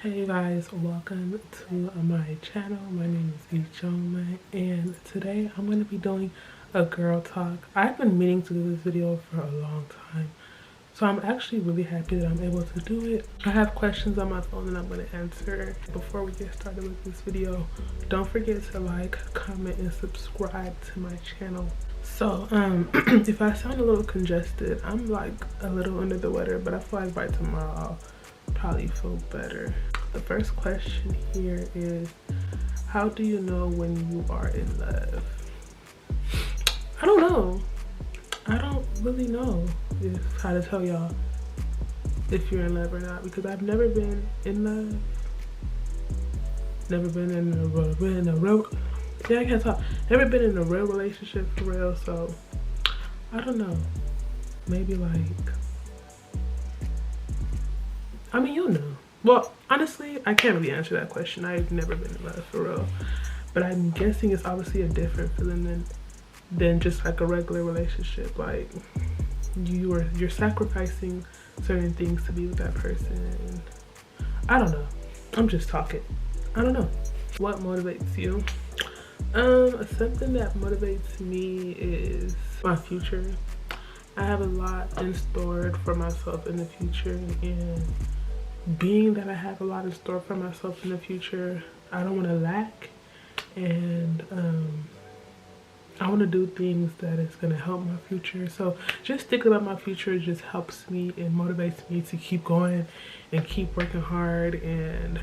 Hey guys, welcome to my channel. My name is Ijoma, and today I'm going to be doing a girl talk. I've been meaning to do this video for a long time, so I'm actually really happy that I'm able to do it. I have questions on my phone and I'm going to answer. Before we get started with this video, don't forget to like, comment, and subscribe to my channel. So if I sound a little congested, I'm like a little under the weather, but I feel like by tomorrow I'll probably feel better. The first question here is, how do you know when you are in love? I don't know. I don't really know how to tell y'all if you're in love or not, because I've never been in love. Never been in a real never been in a real relationship for real, so I don't know. Maybe like, I mean, you'll know. Well, honestly, I can't really answer that question. I've never been in love for real, but I'm guessing it's obviously a different feeling than just like a regular relationship. Like you're sacrificing certain things to be with that person. I don't know. I'm just talking. I don't know. What motivates you? Something that motivates me is my future. I have a lot in store for myself in the future, and being that I have a lot in store for myself in the future, I don't want to lack, and I want to do things that is going to help my future. So just thinking about my future just helps me and motivates me to keep going and keep working hard. And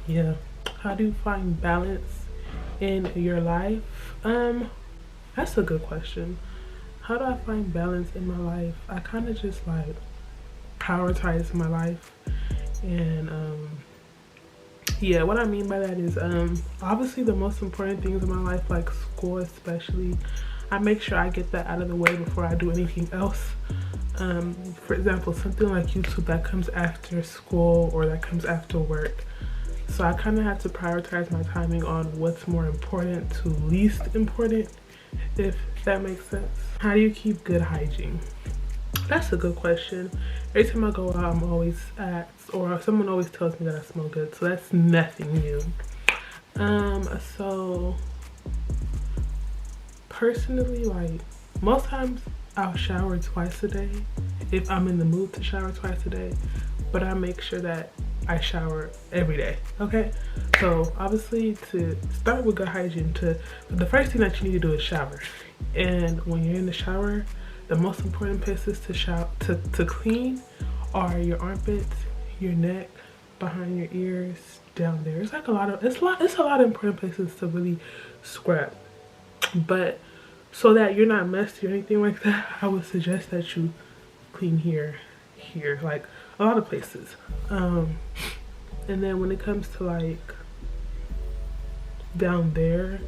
yeah. How do you find balance in your life? That's a good question. How do I find balance in my life? I kind of just like prioritize my life, and yeah, what I mean by that is obviously the most important things in my life, like school especially, I make sure I get that out of the way before I do anything else. For example, something like YouTube that comes after school or that comes after work. So I kind of have to prioritize my timing on what's more important to least important, if that makes sense. How do you keep good hygiene? That's a good question. Every time I go out, I'm always asked, or someone always tells me that I smell good, so that's nothing new. So personally, like most times I'll shower twice a day if I'm in the mood to shower twice a day, but I make sure that I shower every day. Okay, so obviously to start with good hygiene, the first thing that you need to do is shower. And when you're in the shower, the most important places to clean are your armpits, your neck, behind your ears, down there. It's like a lot of important places to really scrub. But so that you're not messy or anything like that, I would suggest that you clean here, like a lot of places. And then when it comes to like down there,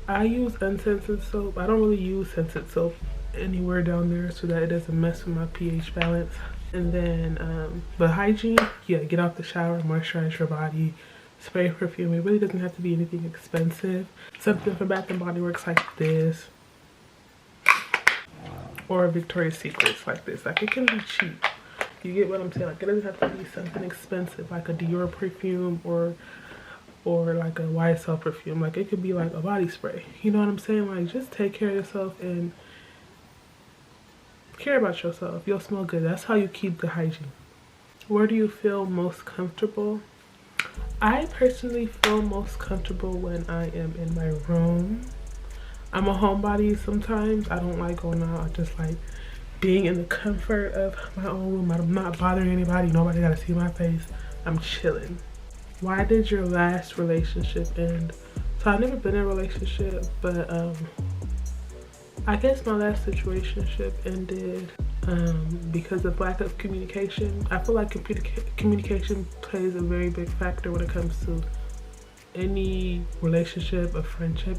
I use unscented soap. I don't really use scented soap anywhere down there so that it doesn't mess with my pH balance. And then but hygiene, yeah, get out the shower, moisturize your body, spray perfume. It really doesn't have to be anything expensive. Something from Bath and Body Works like this, or Victoria's Secrets like this. Like, it can be cheap. You get what I'm saying? Like, it doesn't have to be something expensive like a Dior perfume or like a YSL perfume. Like, it could be like a body spray. You know what I'm saying? Like, just take care of yourself and care about yourself. You'll smell good. That's how you keep good hygiene. Where do you feel most comfortable? I personally feel most comfortable when I am in my room. I'm a homebody sometimes. I don't like going out. I just like being in the comfort of my own room. I'm not bothering anybody. Nobody gotta see my face. I'm chilling. Why did your last relationship end? So I've never been in a relationship, but I guess my last situationship ended because of lack of communication. I feel like communication plays a very big factor when it comes to any relationship, a friendship.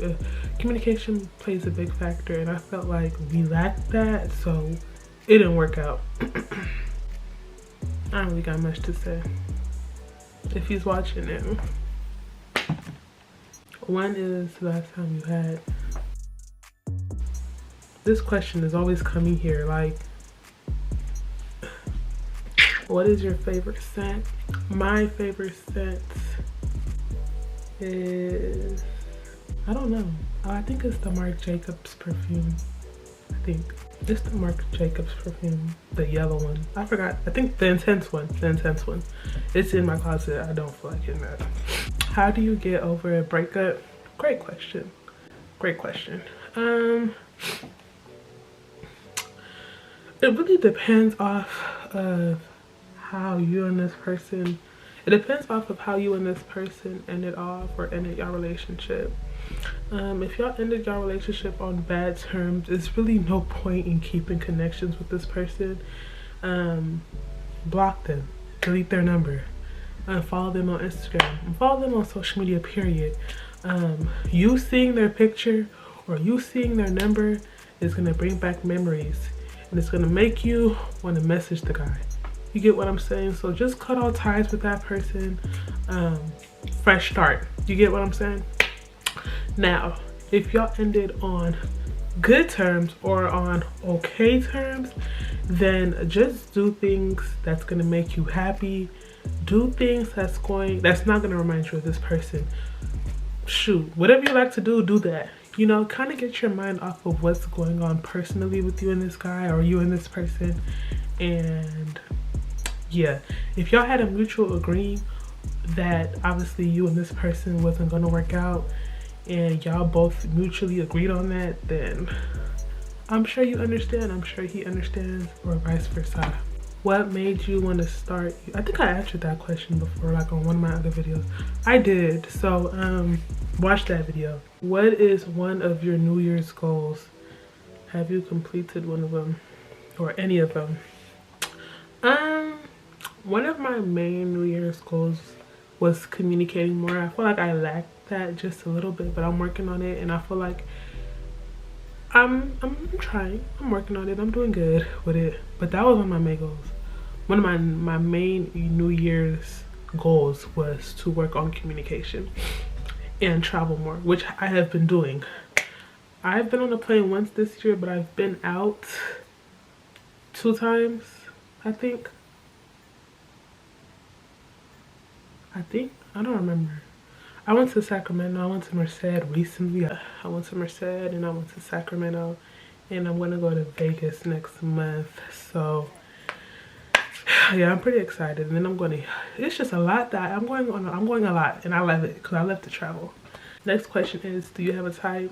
Communication plays a big factor, and I felt like we lacked that, so it didn't work out. I don't really got much to say. If he's watching it, when is the last time you had? This question is always coming here, like, What is your favorite scent? My favorite scent is, I don't know. I think it's the Marc Jacobs perfume. I think it's the Marc Jacobs perfume, the yellow one. I forgot. I think the intense one. The intense one. It's in my closet. I don't feel like getting that. How do you get over a breakup? Great question. Great question. It really depends off of how you and this person. It depends off of how you and this person ended off or ended your relationship. If y'all ended your relationship on bad terms, it's really no point in keeping connections with this person. Block them, delete their number, follow them on Instagram, follow them on social media, period. You seeing their picture or you seeing their number is gonna bring back memories, and it's gonna make you want to message the guy. You get what I'm saying? So just cut all ties with that person. Fresh start. You get what I'm saying? Now, if y'all ended on good terms or on okay terms, then just do things that's gonna make you happy. Do things that's not gonna remind you of this person. Shoot, whatever you like to do, do that. You know, kind of get your mind off of what's going on personally with you and this guy or you and this person. And yeah, if y'all had a mutual agreement that obviously you and this person wasn't gonna work out, and y'all both mutually agreed on that, then I'm sure you understand. I'm sure he understands, or vice versa. What made you want to start? I think I answered that question before, like on one of my other videos. I did. So watch that video. What is one of your New Year's goals? Have you completed one of them or any of them? One of my main New Year's goals was communicating more. I feel like I lacked that just a little bit, but I'm working on it, and I feel like I'm trying. I'm working on it. I'm doing good with it. But that was one of my main goals. One of my main New Year's goals was to work on communication and travel more, which I have been doing. I've been on a plane once this year, but I've been out 2 times, I think. I don't remember. I went to Sacramento. I went to Merced recently. I went to Merced and I went to Sacramento, and I'm gonna go to Vegas next month. So yeah, I'm pretty excited. And then it's just a lot that I'm going a lot, and I love it because I love to travel. Next question is, do you have a type?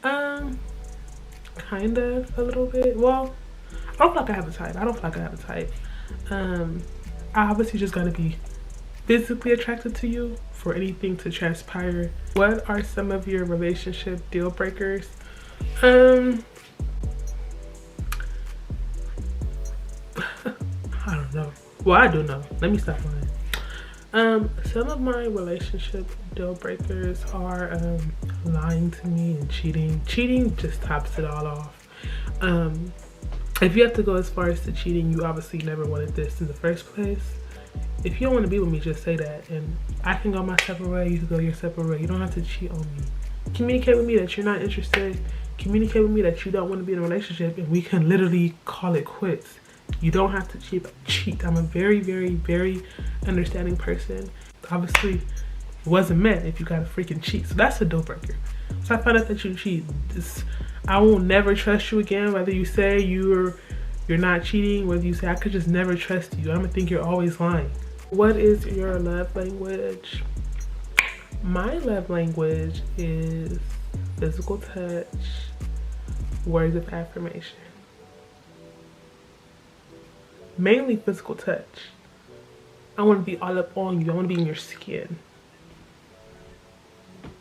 Kind of, a little bit. Well, I don't feel like I have a type. I obviously just gotta be physically attracted to you for anything to transpire. What are some of your relationship deal breakers? I don't know. Well, I do know. Let me stop lying. Some of my relationship deal breakers are lying to me and cheating. Cheating just tops it all off. If you have to go as far as to cheating, you obviously never wanted this in the first place. If you don't want to be with me, just say that, and I can go my separate way, you can go your separate way. You don't have to cheat on me. Communicate with me that you're not interested. Communicate with me that you don't want to be in a relationship, and we can literally call it quits. You don't have to cheat. I'm a very, very, very understanding person. Obviously, it wasn't meant if you gotta freaking cheat. So that's a deal breaker. So I found out that you cheat. I will never trust you again, whether you say you're not cheating, whether you say I could just never trust you. I'm gonna think you're always lying. What is your love language? My love language is physical touch, words of affirmation. Mainly physical touch. I want to be all up on you. I want to be in your skin.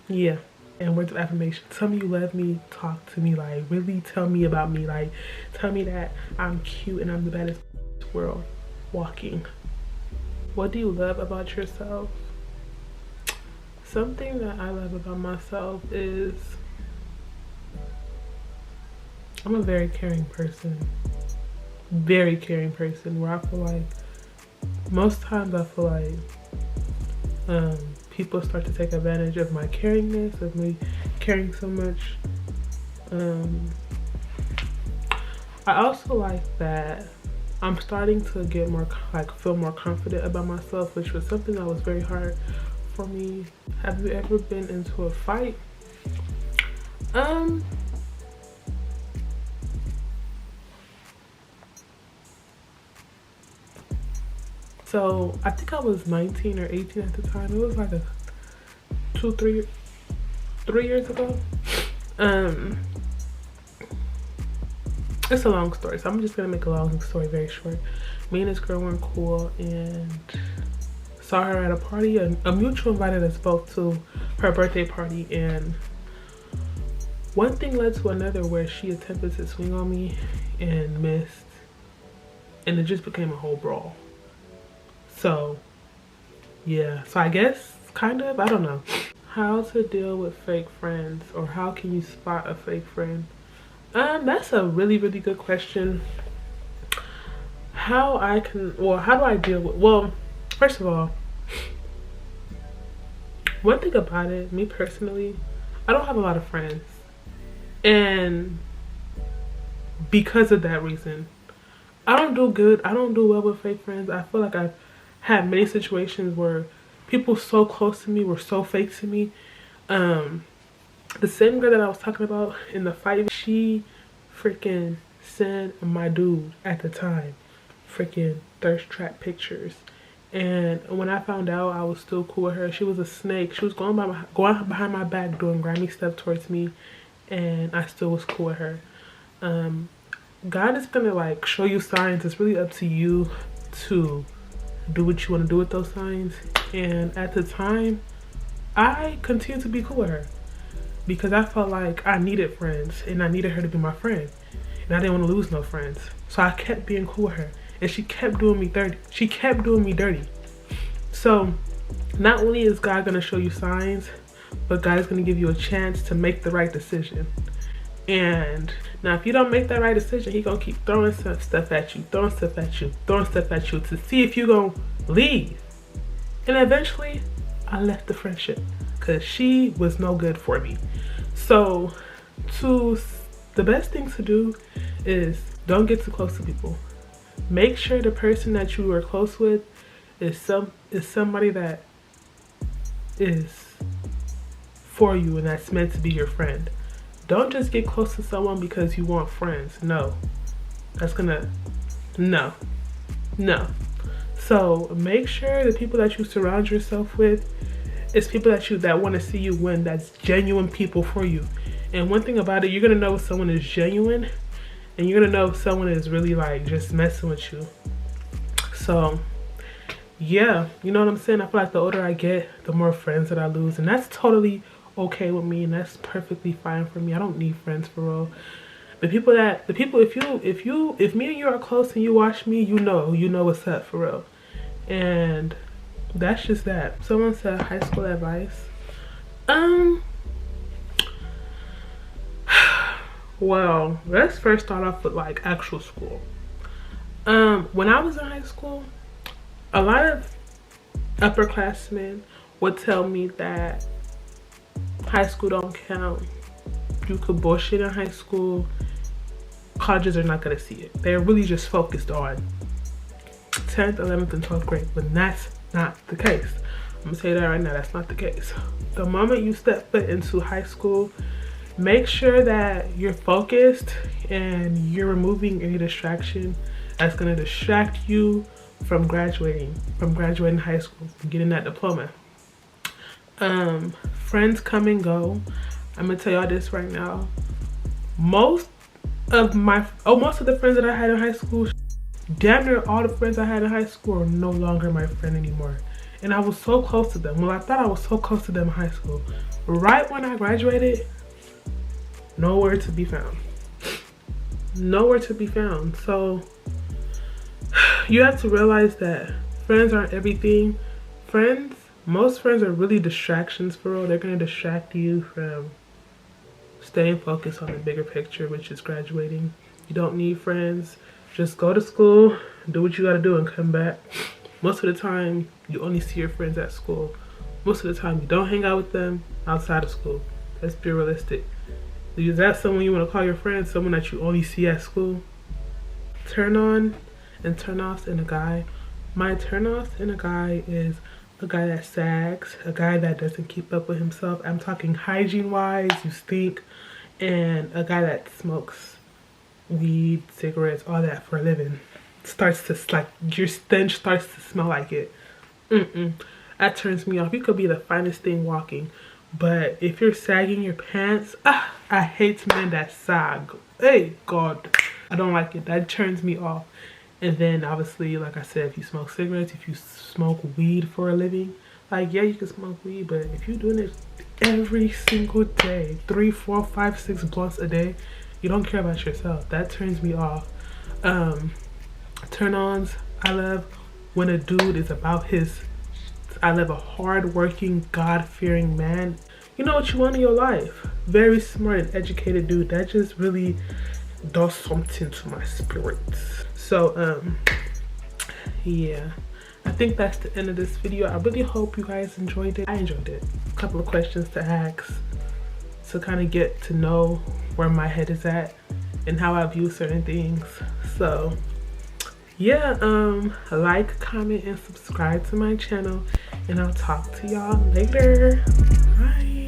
Yeah. And words of affirmation. Tell me you love me. Talk to me. Like, really tell me about me. Like, tell me that I'm cute and I'm the baddest in the world walking. What do you love about yourself? Something that I love about myself is I'm a very caring person. Very caring person, where I feel like most times I feel like people start to take advantage of my caringness, of me caring so much. I also like that I'm starting to get more, like, feel more confident about myself, which was something that was very hard for me. Have you ever been into a fight? So I think I was 19 or 18 at the time. It was like a 3 years ago. It's a long story, so I'm just gonna make a long story very short. Me and this girl weren't cool, and saw her at a party. A mutual invited us both to her birthday party, and one thing led to another where she attempted to swing on me and missed, and it just became a whole brawl. So yeah, so I guess kind of, I don't know. How to deal with fake friends, or how can you spot a fake friend? That's a really good question. How do I deal with, well, first of all, one thing about it, me personally, I don't have a lot of friends, and because of that reason, I don't do well with fake friends. I feel like I've had many situations where people so close to me were so fake to me. The same girl that I was talking about in the fight, she freaking sent my dude at the time freaking thirst trap pictures, and when I found out, I was still cool with her. She was a snake. She was going behind my back doing grimy stuff towards me, and I still was cool with her. God is gonna like show you signs. It's really up to you to do what you want to do with those signs. And at the time, I continued to be cool with her because I felt like I needed friends, and I needed her to be my friend, and I didn't want to lose no friends. So I kept being cool with her, and she kept doing me dirty. So not only is God gonna show you signs, but God is gonna give you a chance to make the right decision. And now if you don't make that right decision, he gonna keep throwing stuff at you to see if you gonna leave. And eventually I left the friendship because she was no good for me. So the best thing to do is don't get too close to people. Make sure the person that you are close with is somebody that is for you and that's meant to be your friend. Don't just get close to someone because you want friends. No. No. So make sure the people that you surround yourself with is people that want to see you win, that's genuine people for you. And one thing about it, you're gonna know if someone is genuine, and you're gonna know if someone is really like just messing with you. So yeah, you know what I'm saying? I feel like the older I get, the more friends that I lose, and that's totally okay with me, and that's perfectly fine for me. I don't need friends for real. If me and you are close and you watch me, you know what's up for real. And that's just that. Someone said high school advice. Well, let's first start off with like actual school. When I was in high school, a lot of upperclassmen would tell me that high school don't count. You could bullshit in high school. Colleges are not gonna see it. They're really just focused on 10th, 11th, and 12th grade, but that's not the case. I'm gonna tell you that right now, that's not the case. The moment you step foot into high school, make sure that you're focused and you're removing any distraction that's gonna distract you from graduating high school, from getting that diploma. Friends come and go. I'm gonna tell y'all this right now. Most of the friends that I had in high school, damn near all the friends I had in high school are no longer my friend anymore. And I was so close to them. Well, I thought I was so close to them in high school. Right when I graduated, nowhere to be found. So you have to realize that friends aren't everything. Most friends are really distractions for real. They're gonna distract you from staying focused on the bigger picture, which is graduating. You don't need friends. Just go to school, do what you gotta do, and come back. Most of the time, you only see your friends at school. Most of the time, you don't hang out with them outside of school. Let's be realistic. Is that someone you want to call your friend? Someone that you only see at school? Turn on and turn-offs in a guy. My turn-offs in a guy is a guy that sags, a guy that doesn't keep up with himself. I'm talking hygiene-wise, you stink, and a guy that smokes weed, cigarettes, all that for a living. Starts to, like, your stench starts to smell like it. That turns me off. You could be the finest thing walking, but if you're sagging your pants, I hate men that sag. Hey God, I don't like it. That turns me off. And then obviously, like I said, if you smoke cigarettes, if you smoke weed for a living, like, yeah, you can smoke weed, but if you're doing it every single day, 3, 4, 5, 6 blunts a day, you don't care about yourself. That turns me off. Turn-ons, I love when a dude is about his, I love a hard-working, God-fearing man. You know what you want in your life. Very smart and educated dude. That just really does something to my spirit. So yeah, I think that's the end of this video. I really hope you guys enjoyed it. I enjoyed it. A couple of questions to ask to kind of get to know where my head is at and how I view certain things. So yeah, like, comment, and subscribe to my channel, and I'll talk to y'all later. Bye.